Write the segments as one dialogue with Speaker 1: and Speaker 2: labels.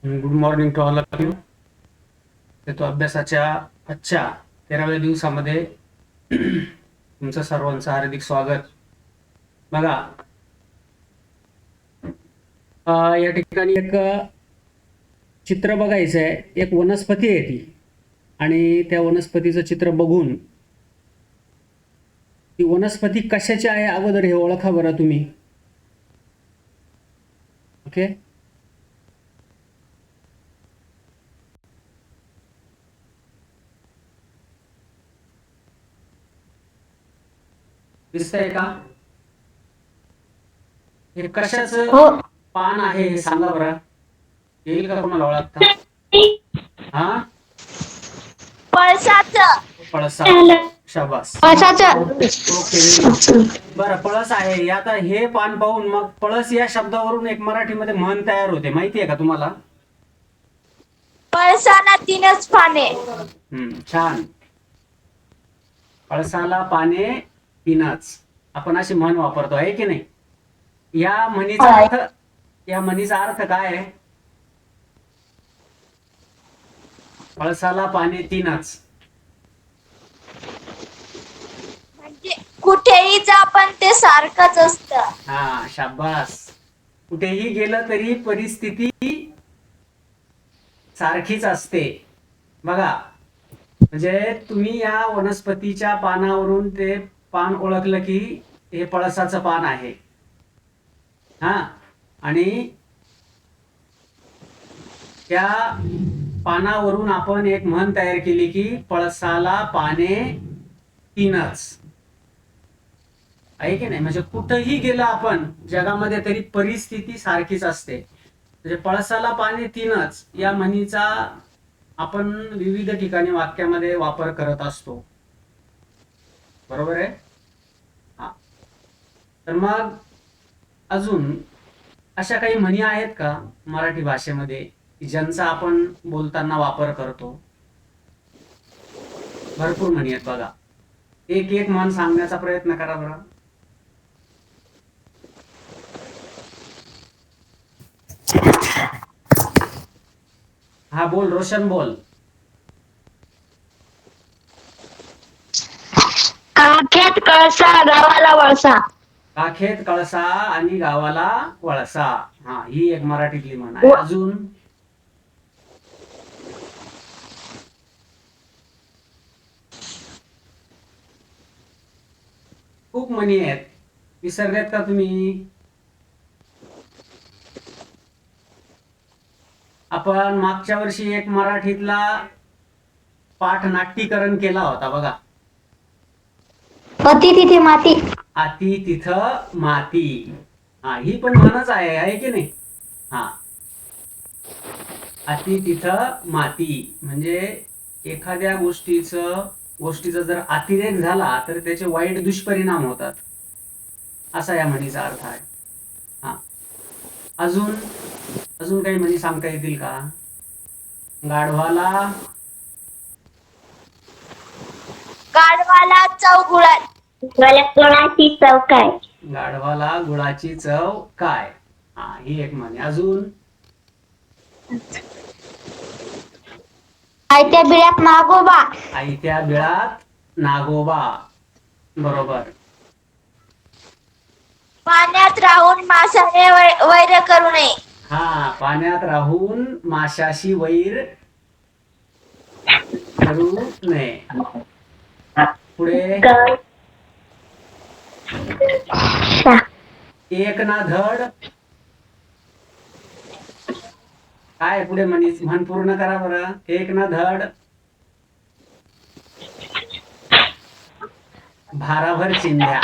Speaker 1: Good morning to all of you. तो अभ्यासाच्या आजच्या 13व्या दिवसामध्ये तुमचं सर्वांचं हार्दिक स्वागत. बघा, या ठिकाणी एक चित्र बघायचं आहे. एक वनस्पती आहे ती, आणि त्या वनस्पतीचं चित्र बघून ती वनस्पती कशाची आहे अगोदर हे ओळखा बरं तुम्ही. ओके, दिसतंय का? हे कशाचं
Speaker 2: हो.
Speaker 1: पान आहे हे सांगा बरं. येईल का कोणाला ओळखता? हा,
Speaker 2: पळसाचं.
Speaker 1: पळसा. शाबास.
Speaker 2: पळसाचं.
Speaker 1: ओके, बरं. पळस आहे. आता हे पान पाहून मग पळस या शब्दावरून एक मराठीमध्ये म्हण तयार होते, माहितीये का तुम्हाला?
Speaker 2: पळसाला 3च पाने.
Speaker 1: छान. पळसाला पाने 3च. आपण अशी म्हण वापरतो, आहे की नाही? या म्हणीचा अर्थ काय आहे? पळसाला पाने 3च.
Speaker 2: म्हणजे कुठेही जा पण ते सारखंच असतं.
Speaker 1: हा, शाबास. कुठेही गेलं तरी परिस्थिती सारखीच असते. बघा, म्हणजे तुम्ही या वनस्पतीच्या पानावरून ते पान ओळखलं की हे पळसाचं पान आहे. हा, आणि त्या पानावरून आपण एक म्हण तयार केली की पळसाला पाने 3च, आहे की नाही? म्हणजे कुठंही गेलं आपण जगामध्ये तरी परिस्थिती सारखीच असते. म्हणजे पळसाला पाने 3च या म्हणीचा आपण विविध ठिकाणी वाक्यामध्ये वापर करत असतो, बरोबर आहे? हा, तर मग अजून अशा काही म्हणी आहेत का मराठी भाषेमध्ये ज्यांचा आपण बोलताना वापर करतो? भरपूर म्हणी आहेत बघा. एक एक म्हण सांगण्याचा प्रयत्न करा बरं. हा, बोल रोशन, बोल.
Speaker 2: काखेत कळसा गावाला वळसा.
Speaker 1: काखेत कळसा आणि गावाला वळसा. हा, ही एक मराठीतली म्हण आहे. अजून खूप म्हणी आहेत. विसरल्यात का तुम्ही? आपण मागच्या वर्षी एक मराठीतला पाठ नाट्यीकरण केला होता बघा.
Speaker 2: अति तिथे माती.
Speaker 1: अति तिथं माती. हा, ही पण म्हणच आहे की नाही? हा, अति तिथं माती म्हणजे एखाद्या गोष्टीचा जर अतिरेक झाला तर त्याचे वाईट दुष्परिणाम होतात, असा या म्हणीचा अर्थ आहे. हा, अजून अजून काही म्हणी सांगता येतील का? गाढवाला
Speaker 2: गुळाची चव काय.
Speaker 1: गाढवाला गुळाची चव काय. हा, ही एक म्हण. अजून
Speaker 2: आयत्या बिळात नागोबा.
Speaker 1: आयत्या बिळात नागोबा, बरोबर.
Speaker 2: पाण्यात राहून माशाने वैर करू नये.
Speaker 1: हा, पाण्यात राहून माशाशी वैर करू नये. पुढे एक ना धड. काय पुढे म्हण पूर्ण करा बरं. एक ना धड भाराभर चिंध्या.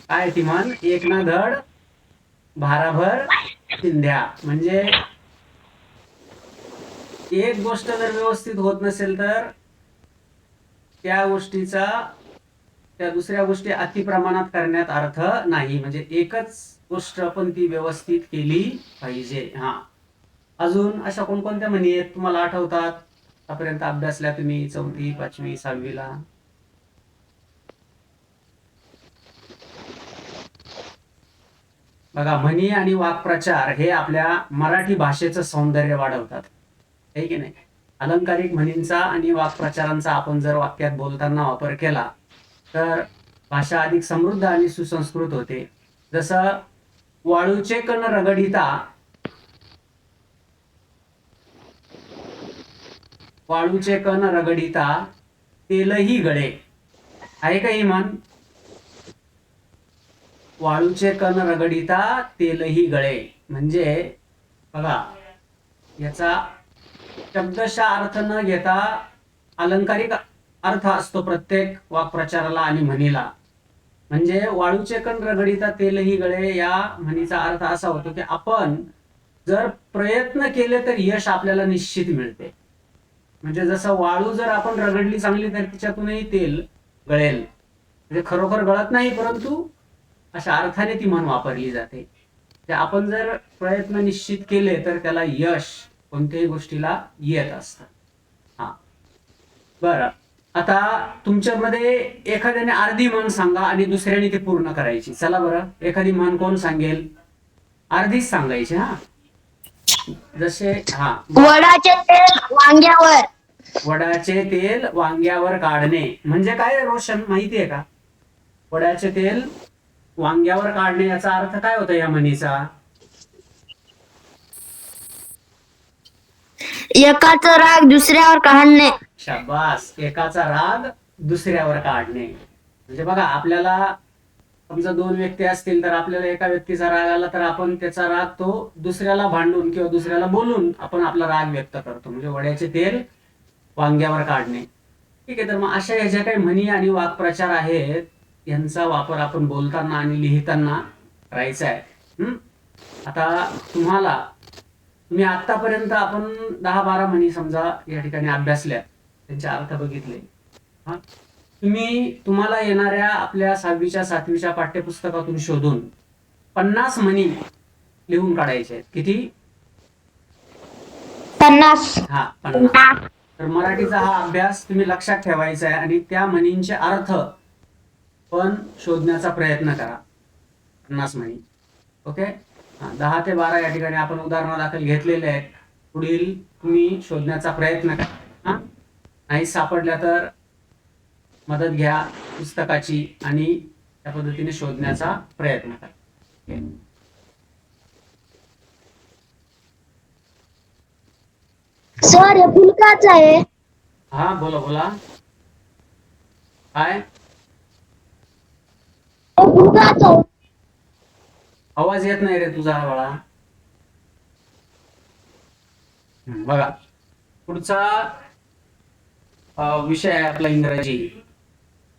Speaker 1: काय ती म्हण? एक ना धड भाराभर चिंध्या. म्हणजे एक गोष्ट जर व्यवस्थित होत नसेल तर त्या दुसऱ्या गोष्टी अति प्रमाणात करण्यात अर्थ नाही. म्हणजे एकच गोष्ट पण ती व्यवस्थित केली पाहिजे. हा, अजून अशा कोणकोणत्या म्हणी आहेत तुम्हाला आठवतात? आतापर्यंत अभ्यासल्या तुम्ही 4थी, 5वी, 6वीला? बघा, म्हणी आणि वाक्प्रचार हे आपल्या मराठी भाषेचं सौंदर्य वाढवतात, आहे की नाही? अलंकारिक म्हणींचा आणि वाक्प्रचारांचा आपण जर वाक्यात बोलताना वापर केला तर भाषा अधिक समृद्ध आणि सुसंस्कृत होते. जसं वाळूचे कण रगडिता, वाळूचे कण रगडिता तेलही गळे, आहे का ही म्हण? वाळूचे कण रगडिता तेलही गळे म्हणजे बघा, याचा शब्दशः अर्थ न घेता अलंकारिक अर्थ असतो प्रत्येक वाक्प्रचाराला आणि म्हणीला. म्हणजे वाळूचे कण रगडिता तेलही गळे या म्हणीचा अर्थ असा होतो की आपण जर प्रयत्न केले तर यश आपल्याला निश्चित मिळते. म्हणजे जसं वाळू जर आपण रगडली चांगली तर तिच्यातूनही तेल गळेल. म्हणजे खरोखर गळत नाही, परंतु अशा अर्थाने ती म्हण वापरली जाते. म्हणजे आपण जर प्रयत्न निश्चित केले तर त्याला यश कोणत्याही गोष्टीला येत असतं. हा, बरं. आता तुमच्यामध्ये एखाद्याने अर्धी म्हण सांगा आणि दुसऱ्याने ती पूर्ण करायची. चला बरं, एखादी म्हण कोण सांगेल? अर्धीच सांगायची. हा, जसे
Speaker 2: वडाचे तेल वांग्यावर.
Speaker 1: वडाचे तेल वांग्यावर काढणे म्हणजे काय रोशन, माहितीये का? वडाचे तेल वांग्यावर काढणे याचा अर्थ काय होता या म्हणीचा?
Speaker 2: एकाचा राग दुसऱ्यावर काढणे.
Speaker 1: शाबास, एकाचा राग दुसऱ्यावर काढणे. म्हणजे बघा, आपल्याला समजा दोन व्यक्ती असतील तर आपल्याला एका व्यक्तीचा राग आला तर आपण त्याचा राग तो दुसऱ्याला भांडून किंवा दुसऱ्याला बोलून आपण आपला राग व्यक्त करतो. म्हणजे वड्याचे तेल वांग्यावर काढणे. ठीक आहे, तर मग अशा ह्या ज्या काही म्हणी आणि वाक्प्रचार आहेत यांचा वापर आपण बोलताना आणि लिहिताना करायचा आहे. आता तुम्ही आतापर्यंत आपण 10-12 म्हणी समजा या ठिकाणी अभ्यासल्या, त्यांचे अर्थ बघितले. हा, तुम्हाला येणाऱ्या आपल्या 6वीच्या 7वीच्या पाठ्यपुस्तकातून शोधून 50 म्हणी लिहून काढायचे आहेत. किती?
Speaker 2: 50.
Speaker 1: हा, 50. तर मराठीचा हा अभ्यास तुम्ही लक्षात ठेवायचा आहे आणि त्या म्हणींचे अर्थ पण शोधण्याचा प्रयत्न करा. 50 म्हणी. ओके. 10 ते 12 या ठिकाणी आपण उदाहरणादाखल घेतलेले आहेत. पुढील तुम्ही शोधण्याचा प्रयत्न करा. नाही सापडल्या तर मदत घ्या पुस्तकाची आणि त्या पद्धतीने शोधण्याचा प्रयत्न करा.
Speaker 2: सर हे फुलकाच आहे.
Speaker 1: हा, बोला बोला. काय
Speaker 2: फुलकाच आहे.
Speaker 1: आवाज येत नाही रे तुझा बाळा. बघा, पुढचा विषय आहे आपला इंग्रजी.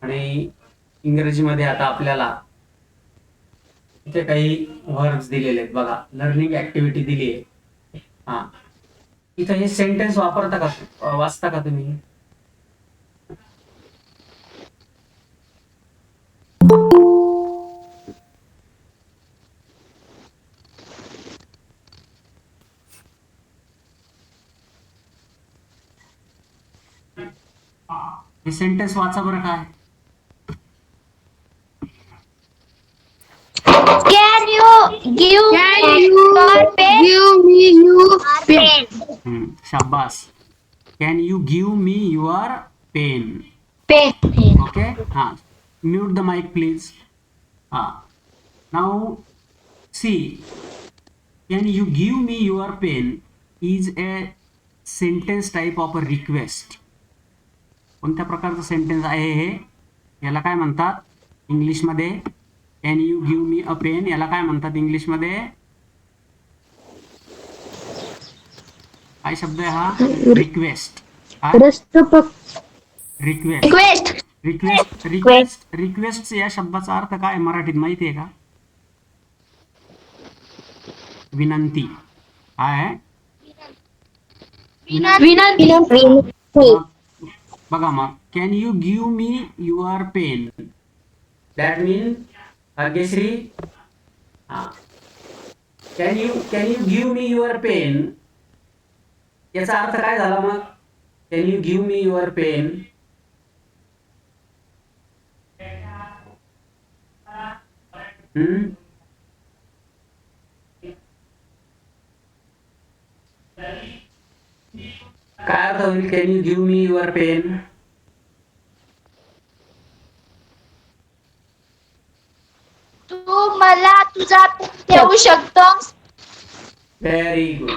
Speaker 1: आणि इंग्रजीमध्ये आता आपल्याला इथे काही वर्ब्स दिलेले आहेत. बघा, लर्निंग ऍक्टिव्हिटी दिली आहे. हा, इथे हे सेंटेन्स वापरता का, वाचता का तुम्ही? हे सेंटेन्स वाचा बरं. काय
Speaker 2: Can you give me your pen?
Speaker 1: शाबास. Can you give me your pen?
Speaker 2: Pen.
Speaker 1: Okay. हा, म्यूट द माइक प्लीज. हा, now see, can you give me your pen is a sentence type of a request. कोणत्या प्रकारचं सेंटेन्स आहे हे? याला काय म्हणतात इंग्लिशमध्ये? Can you give me a pen याला काय म्हणतात इंग्लिशमध्ये? काय शब्द आहे हा? रिक्वेस्ट. रिक्वेस्ट. रिक्वेस्ट या शब्दाचा अर्थ काय मराठीत माहिती आहे का? विनंती. काय?
Speaker 2: विनंती.
Speaker 1: बघा मग, can you give me your pen, that mean Bhagyashree. Can you give me your pen याचा अर्थ काय झाला मग? Can you give me your pen. काय अर्थ होईल can you give me your pen?
Speaker 2: तू मला तुझा पेन देऊ शकतोस?
Speaker 1: Very good.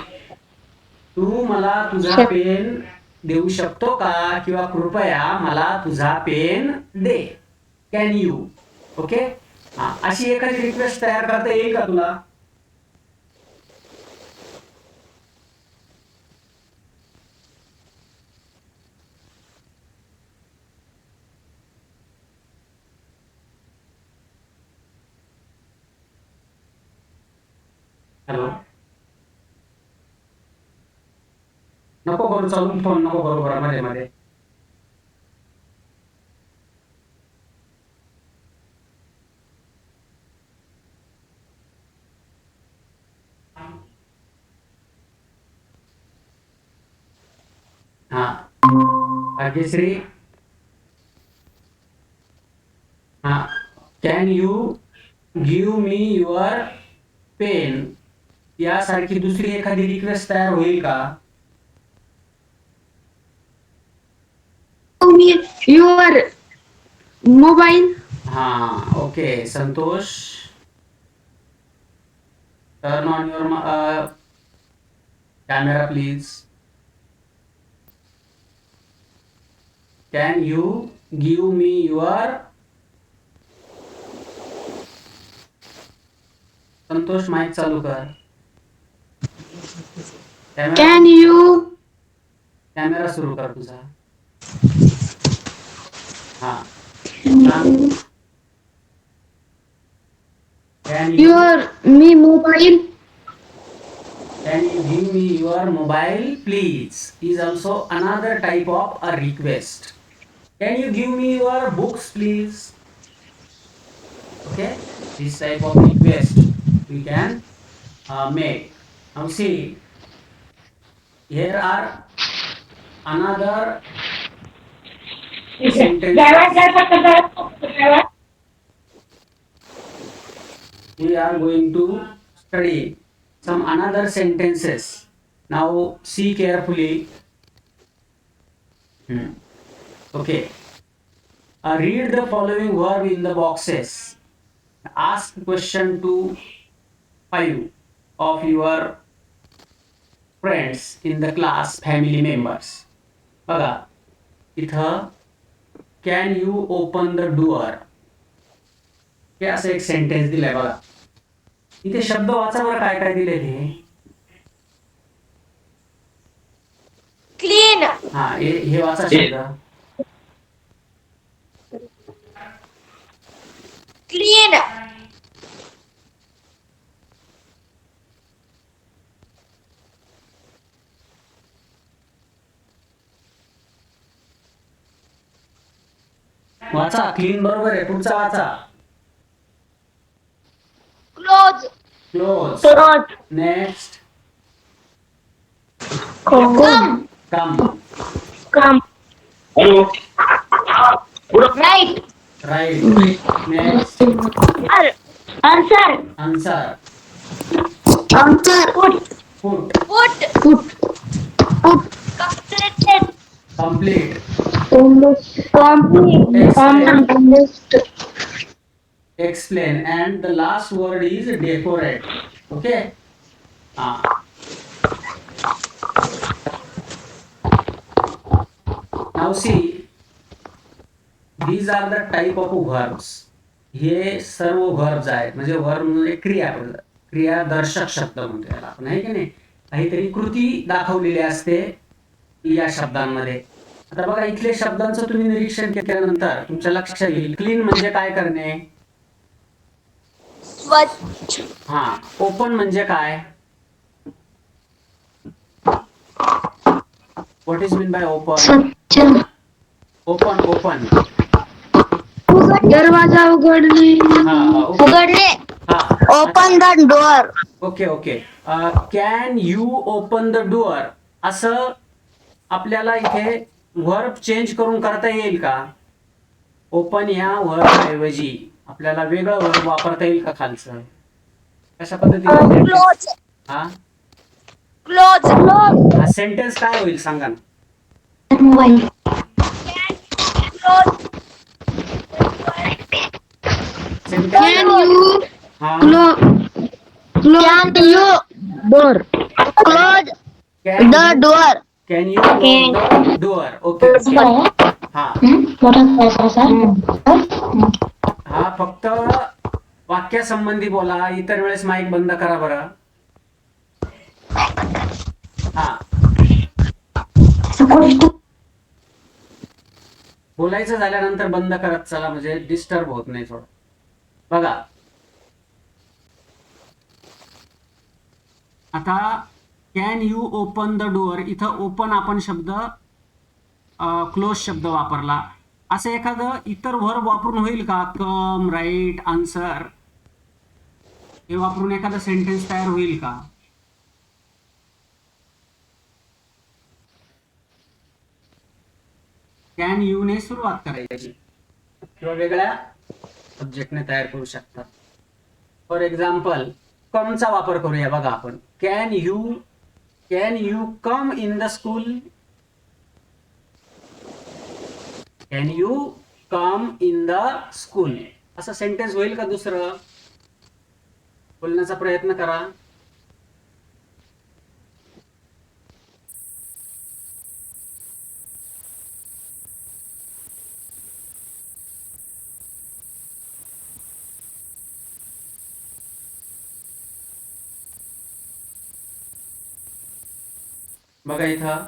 Speaker 1: तू मला तुझा पेन देऊ शकतो का, किंवा कृपया मला तुझा पेन दे. Can you. ओके. हा, अशी एखादी रिक्वेस्ट तयार करता येईल का तुला? हॅलो. नको करू, चालून फोन नको करू बरं मध्ये मध्ये. हा, भाग्यश्री. हा, can you give me your pen यासारखी दुसरी एखादी रिक्वेस्ट तयार होईल का?
Speaker 2: Your mobile.
Speaker 1: हा, okay. Santosh, turn on your camera please. Can you give me your? Santosh, mic चालू कर.
Speaker 2: कॅन यू
Speaker 1: कॅमेरा सुरू कर तुझा. हा, सांग. Can you
Speaker 2: me mobile.
Speaker 1: Can you give me your mobile, please? Is also another type of a request. Can you give me your books, please? Okay, this type of request we can make. Now see, here are another sentences. We are going to study some another sentences. Now see carefully. Okay. Read the following verb in the boxes. Ask question to 5 of your friends in the class, family members. बघा, इथं can you open the door हे असं एक sentence दिलंय बघा. इथे शब्द वाचा बरं, काय काय दिले ते.
Speaker 2: क्लीन.
Speaker 1: हा, हे वाचा शब्द.
Speaker 2: क्लीन.
Speaker 1: वाचा, क्लीन बरोबर आहे. पुढचा वाचा.
Speaker 2: Close.
Speaker 1: Close. Next.
Speaker 2: Come.
Speaker 1: Come.
Speaker 2: Right.
Speaker 1: Right. Next.
Speaker 2: Answer.
Speaker 1: Answer.
Speaker 2: Put.
Speaker 1: Put.
Speaker 2: Completed.
Speaker 1: Complete. Explain. And the last word is decorate. Okay. Now see, these are the type of verbs. हे सर्व verbs आहेत. म्हणजे verb म्हणजे क्रियादर्शक शब्द म्हणतो याला आपण, आहे की नाही. काहीतरी कृती दाखवलेली असते या शब्दांमध्ये. आता बघा, इथले शब्दांचं तुम्ही निरीक्षण केल्यानंतर तुमच्या लक्षात येईल. क्लीन म्हणजे काय करणे.
Speaker 2: स्वच्छ.
Speaker 1: हा. ओपन म्हणजे काय. What is mean by open. Open.
Speaker 2: दरवाजा उघडणे.
Speaker 1: उघडणे.
Speaker 2: Open the door.
Speaker 1: Okay. Can you open the door असं आपल्याला इथे वर्ब चेंज करून करता येईल का. ओपन या वर्ब ऐवजी आपल्याला वेगळं वर्ब वापरता येईल का खालचं. कशा पद्धतीने.
Speaker 2: क्लोज.
Speaker 1: हा,
Speaker 2: क्लोज
Speaker 1: हा सेंटेन्स काय होईल सांगा ना.
Speaker 3: Mobile
Speaker 2: close
Speaker 1: sentence
Speaker 3: can you
Speaker 1: हा
Speaker 3: can you door close
Speaker 1: can
Speaker 3: the
Speaker 1: you
Speaker 3: door
Speaker 1: can you close the door. Okay okay. हा हा फक्त वाक्यासंबंधी बोला, इतर वेळेस माईक बंद करा बरं. हा बोलायचं झाल्यानंतर बंद करत चला, म्हणजे डिस्टर्ब होत नाही थोडं. बघा आता can you open the door, इथं ओपन आपण शब्द क्लोज शब्द वापरला. असं एखादं इतर व्हर्ब वापरून होईल का? कम, राईट, आन्सर हे वापरून एखादं सेंटेन्स तयार होईल का? कॅन यू ने सुरुवात करायची किंवा वेगळ्या सब्जेक्टने तयार करू शकतात. फॉर एक्झाम्पल कमचा वापर करूया. बघा आपण can you come in the school. Can you come in the school असं सेंटेन्स होईल का? दुसरं बोलण्याचा प्रयत्न करा. बघा इथं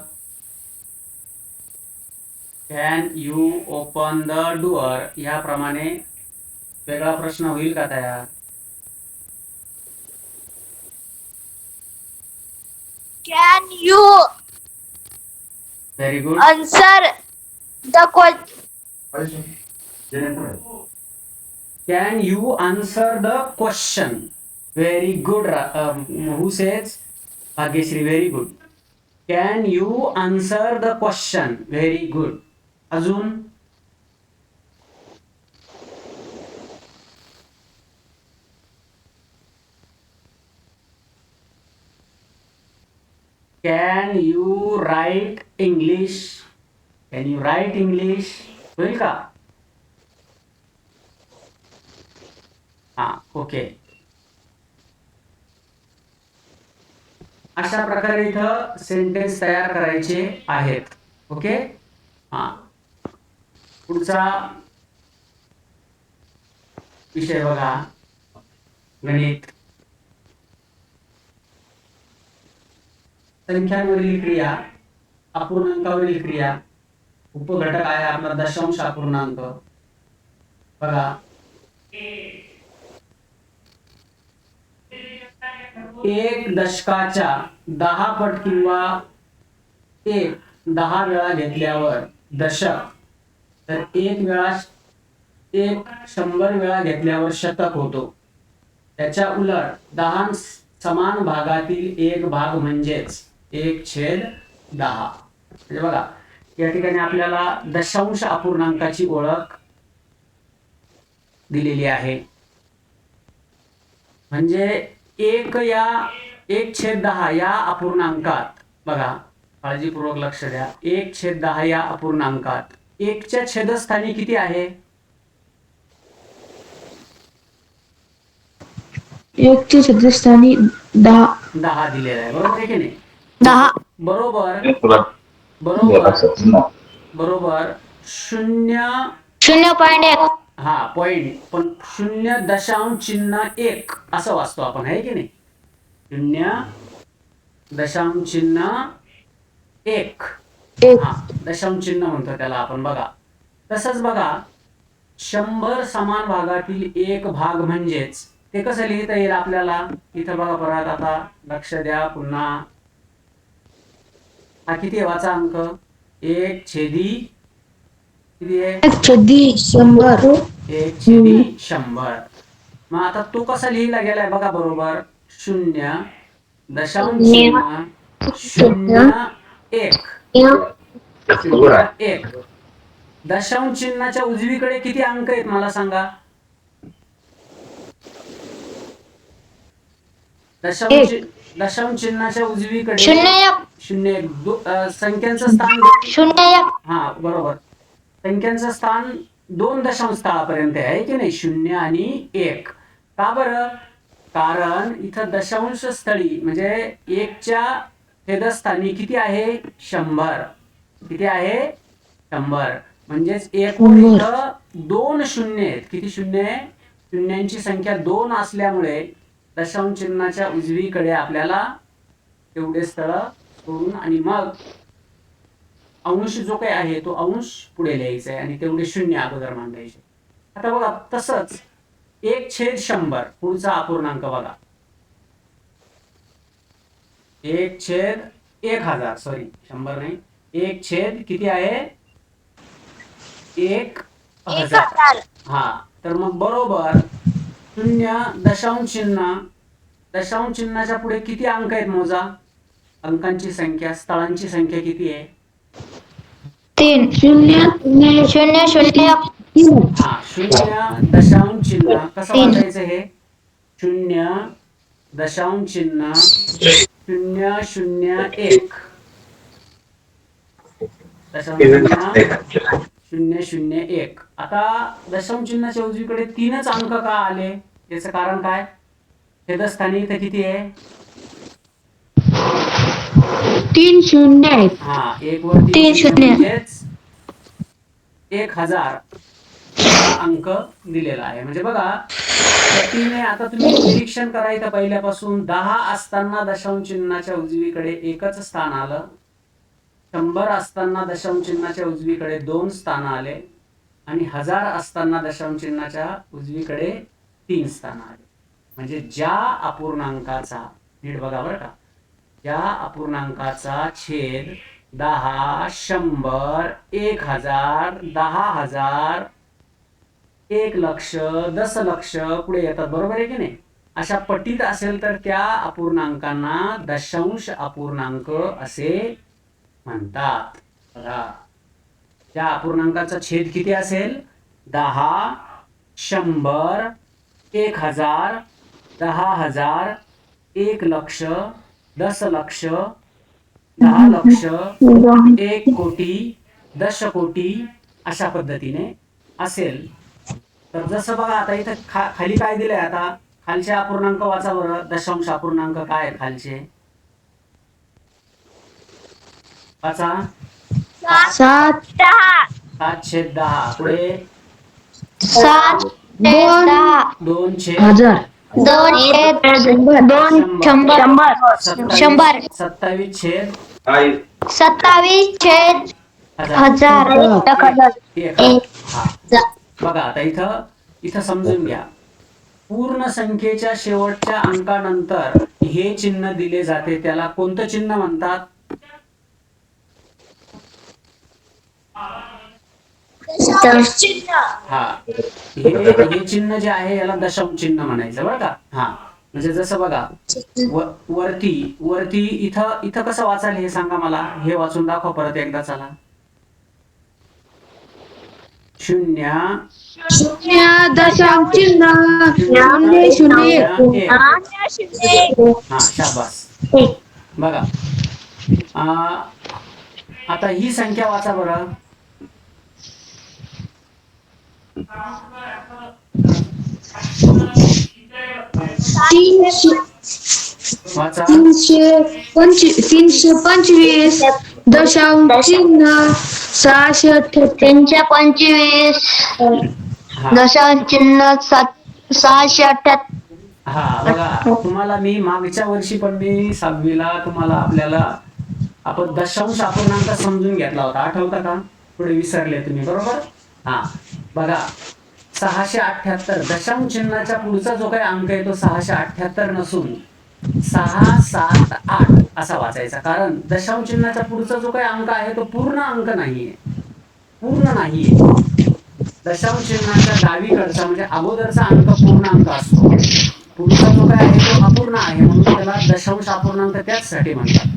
Speaker 1: can you open the door याप्रमाणे वेगळा प्रश्न होईल का तयार?
Speaker 2: Can you
Speaker 1: very good.
Speaker 2: Answer the question
Speaker 1: can you answer the question. Very good. Who says? Bhagyashree. Very good. Can you answer the question. Very good. अजून can you write English. Can you write English होईल का? हा okay. अशा प्रकारे इथं sentence तयार करायचे आहेत. ओके. हा पुढचा विषय बघा गणित. संख्यांवरील क्रिया, अपूर्णांकावरील क्रिया. उपघटक आहे आपला दशांश अपूर्णांक. बघा एक दशकाच्या 10 पट किंवा एक 10 वेळा घेतल्यावर दशक, तर एक 100 वेळा घेतल्यावर शतक होतो. त्याच्या उलट 10 समान भागातील एक भाग म्हणजेच 1/10. म्हणजे बघा या ठिकाणी आपल्याला दशांश अपूर्णांकाची ओळख दिलेली आहे. म्हणजे 1/10 या अपूर्णांकात बघा काळजीपूर्वक लक्ष द्या. 1/10 या अपूर्णांकात 1च्या छेदस्थानी किती आहे?
Speaker 3: 1च्या छेदस्थानी 10
Speaker 1: दिलेला आहे. बरोबर आहे की नाही?
Speaker 3: 10
Speaker 1: बरोबर
Speaker 3: 0.1
Speaker 1: हा पॉइंट, पण 0.1 असं वाचतो आपण, आहे की नाही? 0.1 हा दशांश चिन्ह म्हणतो त्याला आपण. बघा तसंच बघा 100 समान भागातील एक भाग म्हणजेच ते कसं लिहिता येईल आपल्याला? इथं बघा परत आता लक्ष द्या पुन्हा. हा किती आहे? वाचा अंक. 1/100. किती आहे?
Speaker 3: 1/100
Speaker 1: 1/100. मग आता तो कसा लिहिला गेलाय बघा. बरोबर 0.01 दशांश चिन्हाच्या उजवीकडे किती अंक आहेत मला सांगा? दशांश दशांश चिन्हाच्या उजवीकडे
Speaker 3: 0
Speaker 1: शून्य एक संख्यांचं स्थान
Speaker 3: 0 1
Speaker 1: हा बरोबर, संख्यांचं स्थान 2 दशांश स्थळापर्यंत आहे की नाही, 0 आणि 1. का बरं? कारण इथं दशांश स्थळी म्हणजे 1च्या छेदस्थानी किती आहे, 100. किती आहे, 100. म्हणजेच 1 वर इथं 2 शून्य आहेत. किती शून्य आहे? शून्यांची संख्या 2 असल्यामुळे दशांश चिन्हाच्या उजवीकडे आपल्याला तेवढे स्थळ सोडून आणि मग अंश जो काही आहे तो अंश पुढे लिहायचा आहे आणि तेवढे शून्य अगोदर मांडायचे. आता बघा तसंच 1/100 पुढचा अपूर्णांक बघा, 1/1000 सॉरी 100 नाही, 1 किती आहे, 1000.
Speaker 2: 1000.
Speaker 1: हा तर मग बरोबर 0 दशांश चिन्ह, दशांश चिन्हाच्या पुढे किती अंक आहेत मोजा, अंकांची संख्या, स्थळांची संख्या किती आहे,
Speaker 3: 3 0 0 0 0
Speaker 1: हा 0 दशांश चिन्ह कसं वाचायचं हे, 0 दशांश चिन्ह 001 दशांश चिन्ह 001. आता दशांश चिन्हाच्या उजवीकडे 3च अंक का आले, याचं कारण काय, छेदस्थानी इथं किती आहे,
Speaker 3: 3 0 आहेत.
Speaker 1: हा 1 वरती
Speaker 3: 3 शून्य.
Speaker 1: म्हणजेच 1000 हा अंक दिलेला आहे. म्हणजे बघा त्याने आता तुम्ही निरीक्षण करायचं पहिल्यापासून 10 असताना दशांश चिन्हाच्या उजवीकडे एकच स्थान आलं, 100 असताना दशांश चिन्हाच्या उजवीकडे 2 स्थान आले आणि 1000 असताना दशांश चिन्हाच्या उजवीकडे 3 स्थान आले. म्हणजे ज्या अपूर्णांकाचा, नीट बघा बरं का, ज्या अपूर्णांकाचा छेद 10 100 1000 10,000 1,00,000 दशलक्ष पुढे येतात, बरोबर आहे की नाही, अशा पटीत असेल तर त्या अपूर्णांकांना दशांश अपूर्णांक असे म्हणतात. बघा त्या अपूर्णांकाचा छेद किती असेल, 10 100 1000 10,000 1,00,000 दशलक्ष 10,00,000 1,00,00,000 दशकोटी अशा पद्धतीने असेल. तर जसं बघा आता इथं खाली काय दिलंय, आता खालचे अपूर्णांक वाचा बरं, दशांश अपूर्णांक काय आहेत खालचे वाचा,
Speaker 3: 7
Speaker 2: 10.
Speaker 1: 7/10 पुढे
Speaker 3: 7 2
Speaker 1: 2/1000
Speaker 3: 2 100
Speaker 1: 27/1000 हा बघा आता इथं समजून घ्या, पूर्ण संख्येच्या शेवटच्या अंकानंतर हे चिन्ह दिले जाते त्याला कोणतं चिन्ह म्हणतात,
Speaker 2: दशांश चिन्ह.
Speaker 1: हा हे चिन्ह जे आहे याला दशांश चिन्ह म्हणायचं बरं का. हा म्हणजे जसं बघा वरती इथं कसं वाचायला हे सांगा मला, हे वाचून दाखवा परत एकदा चला. 0
Speaker 3: दशांश चिन्ह 0
Speaker 1: 1
Speaker 2: 0
Speaker 1: हा शाबास. बघा आता ही संख्या वाचा बरं, वाचा
Speaker 3: 325 दशांश चिन्ह 628
Speaker 1: हा
Speaker 3: दशांश चिन्ह 678.
Speaker 1: हा बघा तुम्हाला मी मागच्या वर्षी पण मी 6वीला तुम्हाला आपल्याला आपण दशांश अपूर्णांक समजून घेतला होता, आठवता का, पुढे विसरले तुम्ही, बरोबर. हा बघा 678 दशांश चिन्हाच्या पुढचा जो काही अंक आहे तो 678 नसून 678 असा वाचायचा, कारण दशांश चिन्हाच्या पुढचा जो काही अंक आहे तो पूर्ण अंक नाहीये, पूर्ण नाहीये. दशांश चिन्हाच्या डावीकडचा म्हणजे अगोदरचा अंक पूर्ण अंक असतो, पुढचा जो काय आहे तो अपूर्ण आहे म्हणून त्याला दशांश अपूर्णांक त्याचसाठी म्हणतात.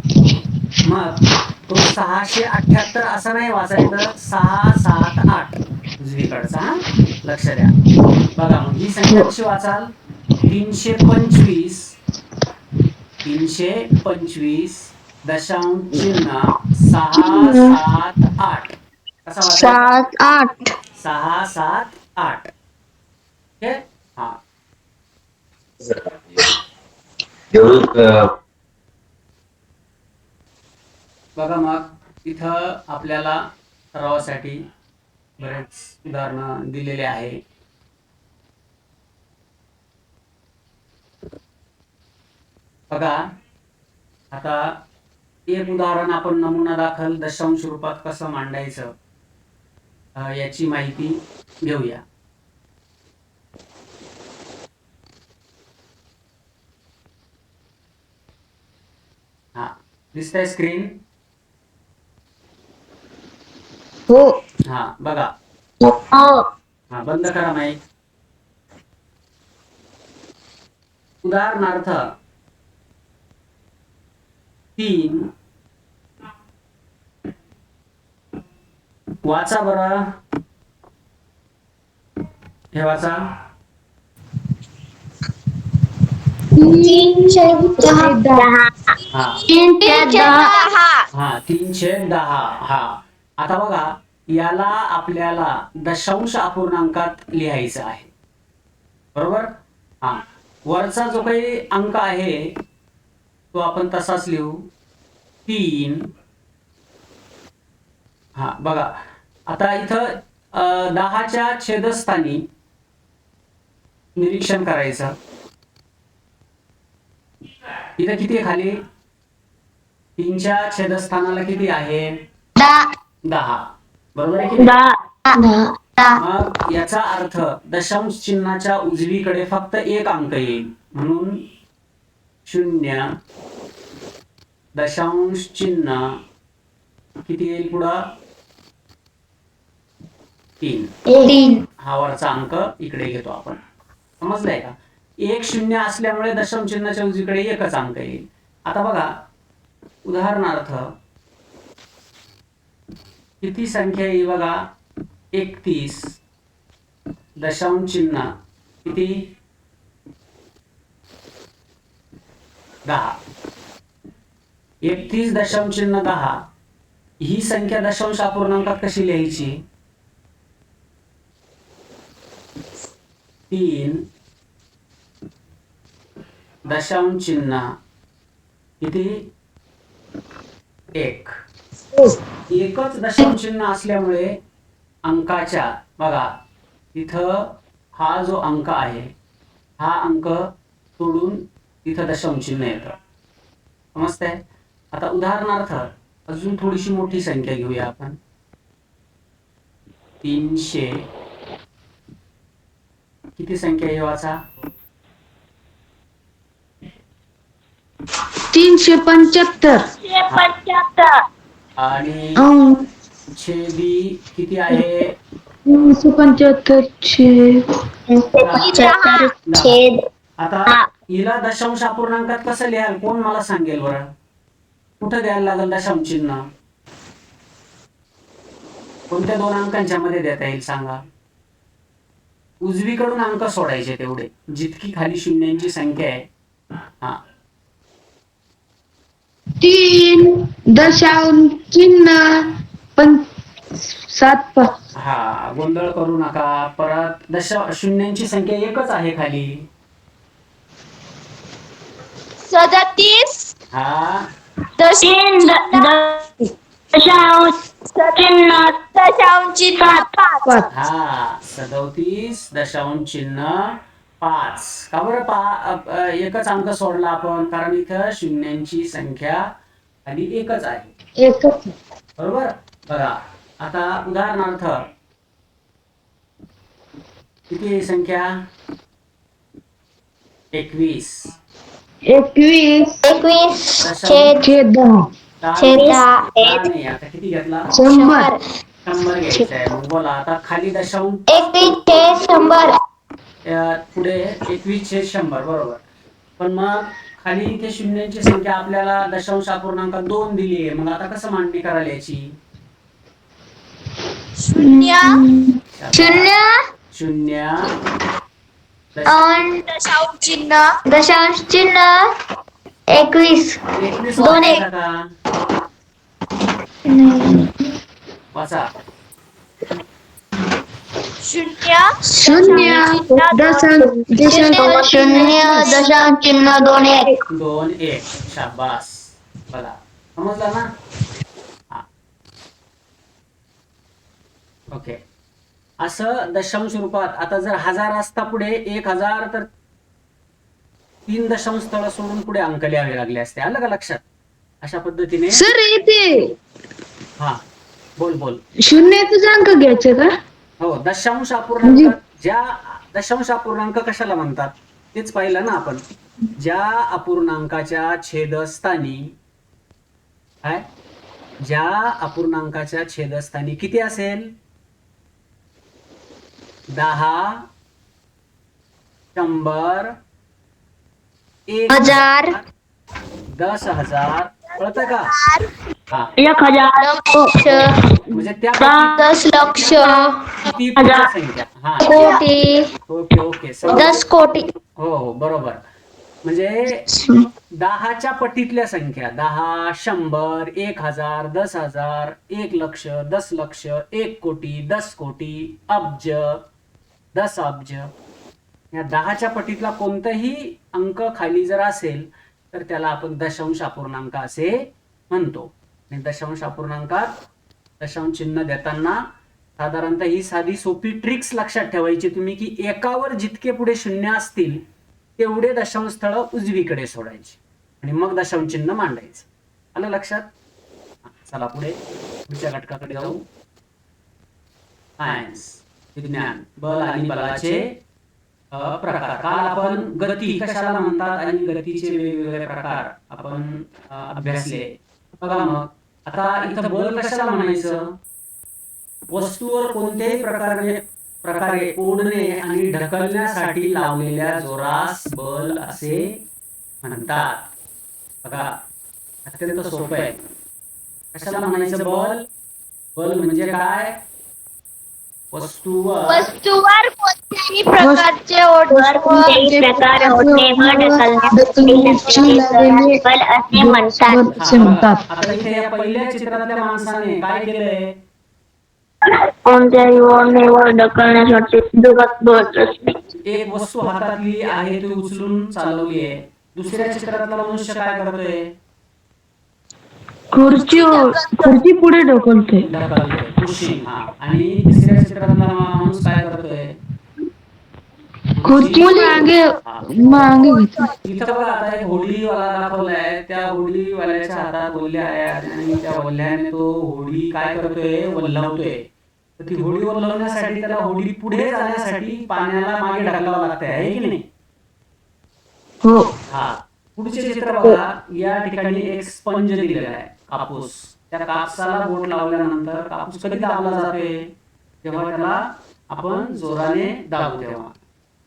Speaker 1: मग तो 678 असं नाही वाचायचं, 678 उजवीकडचा, हा लक्ष द्या. बघा मग ही संख्या कशी वाचाल, 325 325 दशांश चिन्ह 678 कसा वाचायचा?
Speaker 3: 7 8
Speaker 1: 678. ओके. हा बघा मग इथं आपल्याला सरावासाठी बरेच उदाहरणं दिलेले आहे. बघा आता एक उदाहरण आपण नमुना दाखल दशांश रूपात कसं मांडायचं याची माहिती घेऊया. हा दिसतंय स्क्रीन?
Speaker 3: हो
Speaker 1: हा बघा.
Speaker 2: हो.
Speaker 1: हा बंद करा माईक. उदाहरणार्थ 3 वाचा बरं. हे वाचा.
Speaker 3: 310
Speaker 1: हा
Speaker 3: 310
Speaker 1: हा 310. हा आता बघा याला आपल्याला दशांश अपूर्णांकात लिहायचं आहे. बरोबर. हा वरचा जो काही अंक आहे तो आपण तसाच लिहू 3. हा बघा आता इथं 10च्या छेदस्थानी निरीक्षण करायचं. इथं किती आहे खाली? 3च्या छेदस्थानाला किती आहे? 10. बरोबर आहे की नाही? मग याचा अर्थ दशांश चिन्हाच्या उजवीकडे फक्त एक अंक येईल म्हणून 0 दशांश चिन्ह किती येईल पुढं? 3. हा वरचा अंक इकडे घेतो आपण. समजलंय का? 1 0 असल्यामुळे दशांश चिन्हाच्या उजवीकडे एकच अंक येईल. आता बघा उदाहरणार्थ किती संख्या येईल बघा? 31 दशांश चिन्ह किती? 10. 31 दशांश चिन्ह 10 ही संख्या दशांश अपूर्णांकात कशी लिहायची? 3 दशांश चिन्ह किती? 1. एकच दशांश चिन्ह असल्यामुळे अंकाच्या बघा इथं हा जो अंक आहे हा अंक सोडून इथं दशांश चिन्ह येतं. समजतंय? आता उदाहरणार्थ अजून थोडीशी मोठी संख्या घेऊया आपण. 300 किती संख्या आहे वाचा?
Speaker 3: 375
Speaker 1: आणि छेदी किती आहे?
Speaker 3: 375
Speaker 1: आता हिला दशांश अपूर्णांकात कसं लिहाल कोण मला सांगेल बरं? कुठं द्यायला लागेल दशांश चिन्ह? कोणत्या दोन अंकांच्या मध्ये देता येईल सांगा? उजवीकडून अंक सोडायचे तेवढे जितकी खाली शून्यांची संख्या आहे. हा
Speaker 3: 3 दशांश चिन्ह 7
Speaker 1: हा गोंधळ करू नका. परत शून्यांची संख्या एकच आहे खाली.
Speaker 2: 37
Speaker 1: हा
Speaker 2: दशांश चिन्ह 5.
Speaker 1: हा 37 दशांश चिन्ह 5. का बरं एकच अंक सोडला आपण? कारण इथं शून्यांची संख्या खाली एकच आहे. बरोबर. बघा आता उदाहरणार्थ किती आहे संख्या? 21 नाही आता किती घेतला?
Speaker 3: 100
Speaker 1: 100 घ्यायचा आहे. मग बोला आता खाली दशांश
Speaker 2: 100
Speaker 1: पुढे 21/100 बरोबर. पण मग खाली इथे शून्यांची संख्या आपल्याला दशांश अपूर्णांकात 2 दिली आहे. मग आता कसं मांडणी करायला याची?
Speaker 2: 0
Speaker 1: 0
Speaker 2: दशांश चिन्ह
Speaker 3: 21
Speaker 1: 21
Speaker 2: दोन
Speaker 1: वाचायचा का? वाचा.
Speaker 2: 0
Speaker 3: शून्य दशांश चिन्ह 2 1
Speaker 1: 2 1 शाबास. बघा समजलं ना? हा. ओके. असं दशांश रूपात. आता जर 1000 असता पुढे 1000 तर 3 दशांश स्थळ सोडून पुढे अंक लिहावे लागले असते. आलं का लक्षात? अशा पद्धतीने.
Speaker 3: सर इथे
Speaker 1: हा बोल बोल.
Speaker 3: शून्याचाच अंक घ्यायचे का?
Speaker 1: हो, दशांश अपूर्णांक. ज्या दशांश अपूर्णांक कशाला म्हणतात तेच पाहिलं ना आपण. ज्या अपूर्णांकाच्या छेदस्थानी काय, ज्या अपूर्णांकाच्या छेदस्थानी किती असेल? 10, 100, 1000, 10,000. कळतं का? हा.
Speaker 3: 1000
Speaker 2: लक्ष
Speaker 1: म्हणजे त्या
Speaker 2: 10 लक्ष
Speaker 1: किती पूर्ण संख्या. हा.
Speaker 2: कोटी
Speaker 1: ओके ओके.
Speaker 2: 10 कोटी.
Speaker 1: हो हो बरोबर. म्हणजे 10च्या पटीतल्या संख्या. 10, 100, 1000, 10,000, 1,00,000, 10,00,000, 1 कोटी, 10 कोटी, अब्ज, 10 अब्ज. या 10च्या पटीतला कोणताही अंक खाली जर असेल तर त्याला आपण दशांश अपूर्णांक असे म्हणतो. आणि दशांश अपूर्णांकात दशांश चिन्ह देताना साधारणतः ही साधी सोपी ट्रिक्स लक्षात ठेवायची तुम्ही, की एकावर जितके पुढे शून्य असतील तेवढे दशांश स्थळ उजवीकडे सोडायची आणि मग दशांश चिन्ह मांडायचं. आलं लक्षात? चला पुढे पुढच्या घटकाकडे जाऊ. सायन्स, विज्ञान, बल आणि बलाचे प्रकार. काल आपण गती कशाला म्हणतात आणि गतीचे वेगवेगळे प्रकार आपण अभ्यासले. बघा मग आता इथं बल कशाला म्हणायचं? वस्तूवर कोणत्याही प्रकारे ओढणे आणि ढकलण्यासाठी लावलेल्या जोरास बल असे म्हणतात. बघा अत्यंत सोपं आहे. कशाला म्हणायचं बल? बल म्हणजे काय? वस्तूवर
Speaker 2: कोणत्याही प्रकारचे ओढणे बल असे म्हणतात.
Speaker 1: आता इथे या पहिल्या चित्रातल्या माणसाने काय केलंय?
Speaker 3: कोणत्याही ओढणीवर ढकलण्यासाठी दोघात बल असते.
Speaker 1: एक वस्तू हातातली आहे ती उचलून चालवली आहे. दुसऱ्या चित्रातला मनुष्य काय करतोय?
Speaker 3: खुर्ची पुढे ढकलते.
Speaker 1: ढकलतोय, पुशिंग. हा. आणि तिसऱ्या चित्रातला माणूस काय करतोय?
Speaker 3: खुर्ची मागे घेते.
Speaker 1: इथं बघा आता एक होडीवाला दाखवलाय. त्या होडीवाल्याच्या हातात वल्ल्या आहेत आणि त्या वल्ल्याने तो होडी काय करतोय? वल्हवतोय. तर ती होडी वल्हवण्यासाठी त्याला होडी पुढे जाण्यासाठी पाण्याला मागे ढकलावं लागतंय, आहे की नाही?
Speaker 3: हो.
Speaker 1: हा. पुढचे चित्र बघा. या ठिकाणी एक स्पंज दिलेला आहे, कापूस. त्या कापसाला बोट लावल्यानंतर कापूस कधी दाबला जातोय? तेव्हा त्याला आपण जोराने दाबू तेव्हा.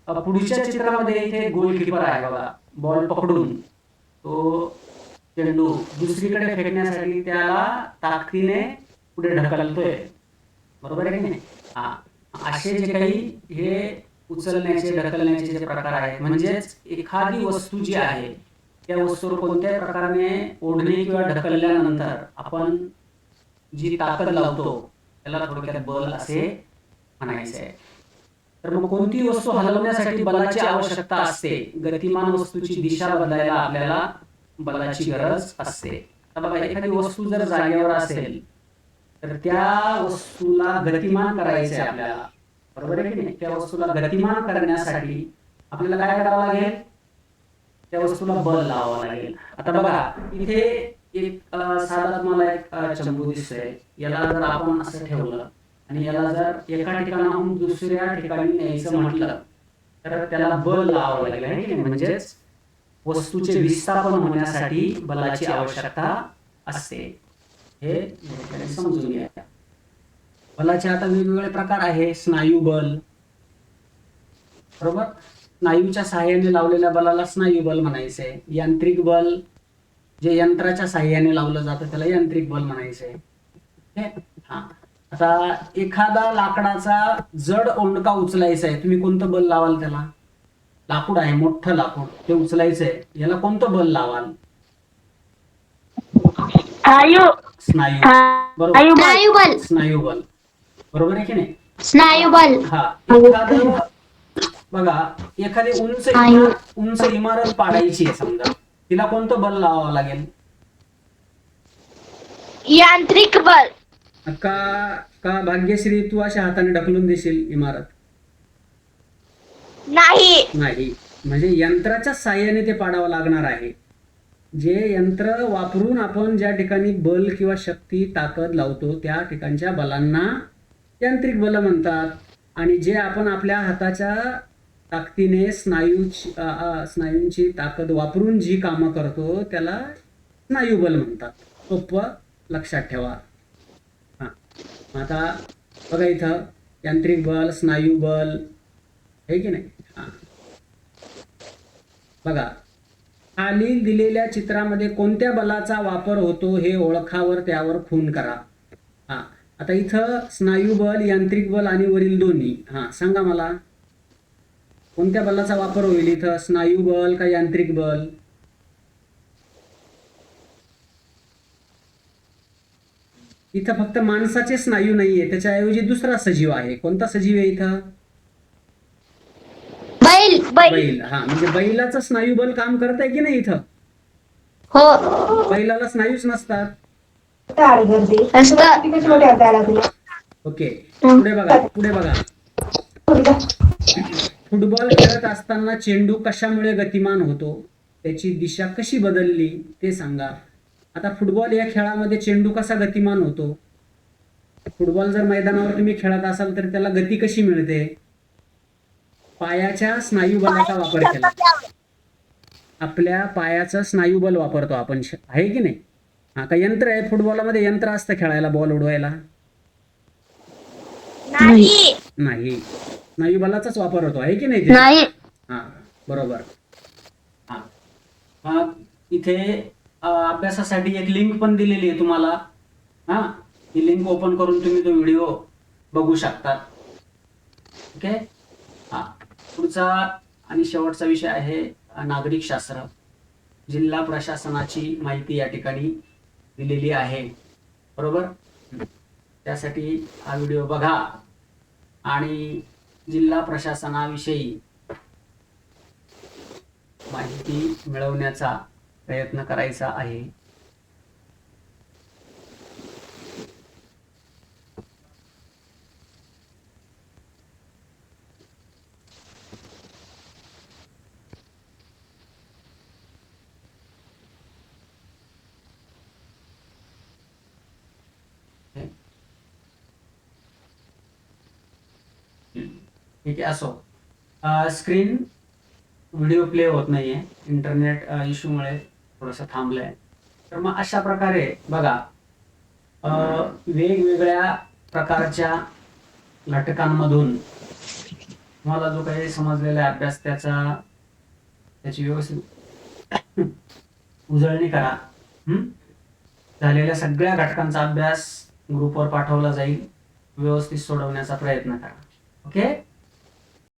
Speaker 1: पुढच्या चित्रामध्ये इथे गोलकीपर आहे बघा, बॉल पकडून तो चेंडू दुसरीकडे फेकण्यासाठी त्याला ताकदीने पुढे ढकलतोय. बरोबर आहे की नाही? हा. असे जे काही हे उचलण्याचे ढकलण्याचे जे प्रकार आहेत, म्हणजेच एखादी वस्तू जी आहे त्या वस्तूवर कोणत्याही प्रकारे ओढणे किंवा ढकलल्यानंतर आपण जी ताकद लावतो त्याला थोडक्यात बल असे म्हणायचे आहे. तर मग कोणती वस्तू हलवण्यासाठी बलाची आवश्यकता असते? गतिमान वस्तूची दिशा बदलायला आपल्याला बलाची गरज असते. आता बघा एखादी वस्तू जर जागेवर असेल तर त्या वस्तूला गतिमान करायचे आहे आपल्याला. बरोबर आहे की नाही? त्या वस्तूला गतिमान करण्यासाठी आपल्याला काय करावं लागेल? त्या वस्तूला बल लावावं लागेल. आता बघा इथे एक साधा तुम्हाला एक चंबू दिसतोय. याला जर आपण असं ठेवलं आणि याला जर एका ठिकाणाहून दुसऱ्या ठिकाणी न्यायचं म्हटलं तर त्याला बल लावावं लागेल, आहे की नाही? म्हणजेच वस्तूचे विस्थापन होण्यासाठी बलाची आवश्यकता असते. हे समजून घ्या. बलाचे आता वेगवेगळे प्रकार आहे. स्नायू बल, बरोबर? स्नायूच्या सहाय्याने लावलेल्या बलाला स्नायू बल म्हणायचंय. यांत्रिक बल जे यंत्राच्या सहाय्याने लावलं जातं त्याला यांत्रिक बल म्हणायचंय. हा. आता एखादा लाकडाचा जड ओंडका उचलायचा आहे, तुम्ही कोणतं बल लावाल त्याला? लाकूड आहे, मोठं लाकूड, ते उचलायचंय, याला कोणतं बल लावाल?
Speaker 3: स्नायू
Speaker 1: स्नायू. बरोबर,
Speaker 3: स्नायुबल
Speaker 2: स्नायुबल.
Speaker 1: स्नायुबल. बरोबर आहे की नाही?
Speaker 2: स्नायुबल.
Speaker 1: हा. एखादं बघा, एखादी उंच इमारत पाडायची आहे समजा, तिला कोणतं बल लावावं लागेल?
Speaker 2: यांत्रिक बल.
Speaker 1: का का भाग्यश्री तू अशा हाताने ढकलून देशील इमारत?
Speaker 2: नाही.
Speaker 1: नाही, म्हणजे यंत्राच्या साहाय्याने ते पाडावं लागणार आहे. जे यंत्र वापरून आपण ज्या ठिकाणी बल किंवा शक्ती ताकद लावतो त्या ठिकाणच्या बलांना यांत्रिक बल म्हणतात. आणि जे आपण आपल्या हाताच्या ताकदीने स्नायूंची ताकद वापरून जी कामं करतो त्याला स्नायुबल म्हणतात. सोपं लक्षात ठेवा. हां, आता बघा इथं यांत्रिक बल, स्नायुबल आहे की नाही? हां, बघा, खाली दिलेल्या चित्रामध्ये कोणत्या बलाचा वापर होतो हे ओळखावर त्यावर खून करा. हां, आता इथं स्नायुबल, यांत्रिक बल आणि वरील दोन्ही. हां, सांगा मला कोणत्या बलाचा वापर होईल इथं, स्नायुबल का यांत्रिक बल? इथं फक्त माणसाचे स्नायू नाहीये, त्याच्याऐवजी दुसरा सजीव आहे. कोणता सजीव आहे इथं?
Speaker 2: बैल.
Speaker 1: बैल. हा, म्हणजे बैलाचं स्नायुबल काम करत आहे की नाही इथं?
Speaker 2: हो.
Speaker 1: बैलाला स्नायूच नसतात.
Speaker 2: असतं.
Speaker 1: ओके, पुढे बघा, पुढे बघा. फुटबॉल खेळत असताना चेंडू कशामुळे गतिमान होतो? त्याची दिशा कशी बदलली ते सांगा. आता फुटबॉल या खेळामध्ये चेंडू कसा गतिमान होतो? फुटबॉल जर मैदानावर तुम्ही खेळत असाल तर त्याला गती कशी मिळते? पायाच्या स्नायुबलाचा वापर केला. आपल्या पायाचं स्नायुबल वापरतो आपण, आहे की नाही? हा, का यंत्र आहे फुटबॉलमध्ये? यंत्र असतं खेळायला, बॉल उडवायला?
Speaker 2: नाही.
Speaker 1: नाही, स्नायुबलाचाच वापर होतो, आहे की नाही?
Speaker 3: नाही.
Speaker 1: हा, बरोबर. हा, मग इथे अभ्यासासाठी एक लिंक पण दिलेली आहे तुम्हाला. हा, ही लिंक ओपन करून तुम्ही तो व्हिडिओ बघू शकता. ओके. हा, पुढचा आणि शेवटचा विषय आहे नागरिक शास्त्र. जिल्हा प्रशासनाची माहिती या ठिकाणी दिलेली आहे. बरोबर. त्यासाठी हा व्हिडिओ बघा आणि जिल्हा प्रशासनाविषयी माहिती मिळवण्याचा प्रयत्न करायचा आहे. ठीक आहे, असो. स्क्रीन व्हिडिओ प्ले होत नाहीये, इंटरनेट इश्यूमुळे थोडंसं थांबलंय. तर मग अशा प्रकारे बघा, वेगवेगळ्या प्रकारच्या घटकांमधून तुम्हाला जो काही समजलेला अभ्यास त्याची व्यवस्थित उजळणी करा. झालेल्या सगळ्या घटकांचा अभ्यास ग्रुपवर पाठवला जाईल. व्यवस्थित सोडवण्याचा प्रयत्न करा. ओके.